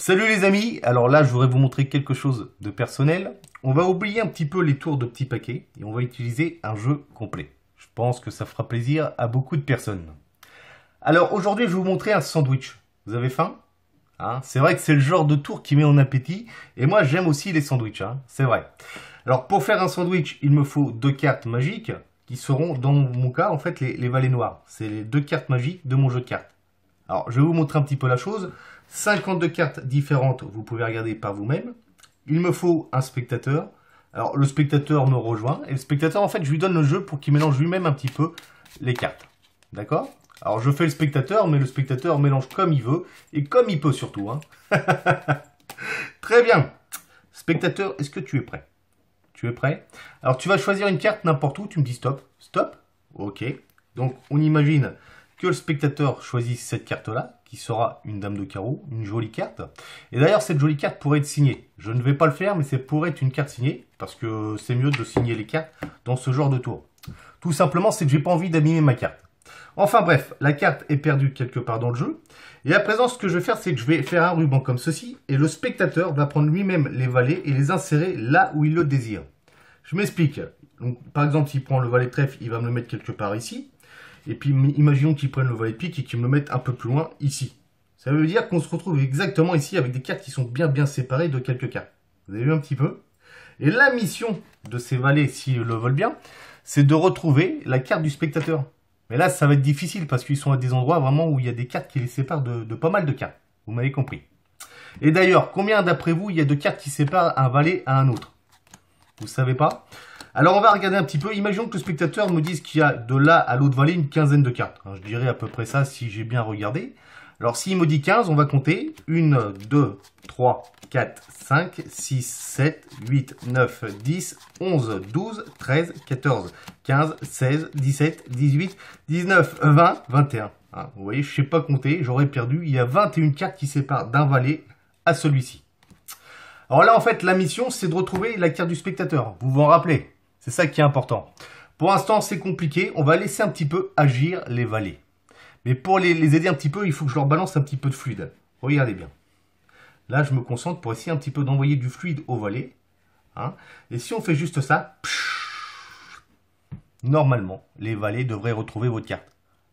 Salut les amis, alors là je voudrais vous montrer quelque chose de personnel. On va oublier un petit peu les tours de petits paquets et on va utiliser un jeu complet. Je pense que ça fera plaisir à beaucoup de personnes. Alors aujourd'hui je vais vous montrer un sandwich. Vous avez faim? C'est vrai que c'est le genre de tour qui met en appétit et moi j'aime aussi les sandwichs, c'est vrai. Alors pour faire un sandwich il me faut deux cartes magiques qui seront dans mon cas en fait les valets noirs. C'est les deux cartes magiques de mon jeu de cartes. Alors je vais vous montrer un petit peu la chose. 52 cartes différentes, vous pouvez regarder par vous-même. Il me faut un spectateur. Alors le spectateur me rejoint. Et le spectateur, en fait, je lui donne le jeu pour qu'il mélange lui-même un petit peu les cartes. D'accord? Alors je fais le spectateur, mais le spectateur mélange comme il veut. Et comme il peut surtout. Très bien. Spectateur, est-ce que tu es prêt? Tu es prêt? Alors tu vas choisir une carte n'importe où. Tu me dis stop. Stop. Ok. Donc on imagine que le spectateur choisisse cette carte-là, qui sera une dame de carreau, une jolie carte. Et d'ailleurs, cette jolie carte pourrait être signée. Je ne vais pas le faire, mais ça pourrait être une carte signée, parce que c'est mieux de signer les cartes dans ce genre de tour. Tout simplement, c'est que j'ai pas envie d'abîmer ma carte. Enfin bref, la carte est perdue quelque part dans le jeu. Et à présent, ce que je vais faire, c'est que je vais faire un ruban comme ceci, et le spectateur va prendre lui-même les valets et les insérer là où il le désire. Je m'explique. Donc, par exemple, s'il prend le valet de trèfle, il va me le mettre quelque part ici. Et puis, imaginons qu'ils prennent le valet de pique et qu'ils me le mettent un peu plus loin, ici. Ça veut dire qu'on se retrouve exactement ici avec des cartes qui sont bien séparées de quelques cartes. Vous avez vu un petit peu? Et la mission de ces valets, s'ils le veulent bien, c'est de retrouver la carte du spectateur. Mais là, ça va être difficile parce qu'ils sont à des endroits vraiment où il y a des cartes qui les séparent de pas mal de cartes. Vous m'avez compris. Et d'ailleurs, combien d'après vous, il y a de cartes qui séparent un valet à un autre? Vous savez pas? Alors on va regarder un petit peu. Imaginons que le spectateur me dise qu'il y a de là à l'autre valet une quinzaine de cartes. Je dirais à peu près ça si j'ai bien regardé. Alors s'il me dit 15, on va compter. 1, 2, 3, 4, 5, 6, 7, 8, 9, 10, 11, 12, 13, 14, 15, 16, 17, 18, 19, 20, 21. Vous voyez, je ne sais pas compter, j'aurais perdu. Il y a 21 cartes qui séparent d'un valet à celui-ci. Alors là, en fait, la mission, c'est de retrouver la carte du spectateur. Vous vous en rappelez? C'est ça qui est important. Pour l'instant, c'est compliqué. On va laisser un petit peu agir les valets. Mais pour les aider un petit peu, il faut que je leur balance un petit peu de fluide. Regardez bien. Là, je me concentre pour essayer un petit peu d'envoyer du fluide aux valets. Et si on fait juste ça, normalement, les valets devraient retrouver votre carte.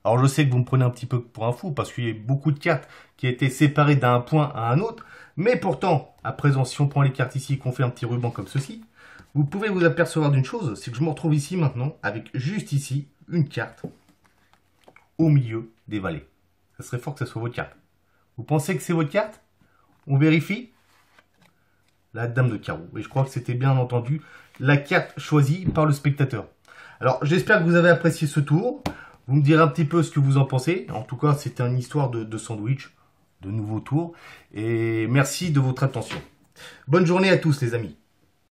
Alors, je sais que vous me prenez un petit peu pour un fou parce qu'il y a beaucoup de cartes qui ont été séparées d'un point à un autre. Mais pourtant, à présent, si on prend les cartes ici et qu'on fait un petit ruban comme ceci, vous pouvez vous apercevoir d'une chose, c'est que je me retrouve ici maintenant avec juste ici une carte au milieu des valets. Ça serait fort que ce soit votre carte. Vous pensez que c'est votre carte? On vérifie. La dame de carreau. Et je crois que c'était bien entendu la carte choisie par le spectateur. Alors, j'espère que vous avez apprécié ce tour. Vous me direz un petit peu ce que vous en pensez. En tout cas, c'était une histoire de sandwich, de nouveaux tours. Et merci de votre attention. Bonne journée à tous les amis.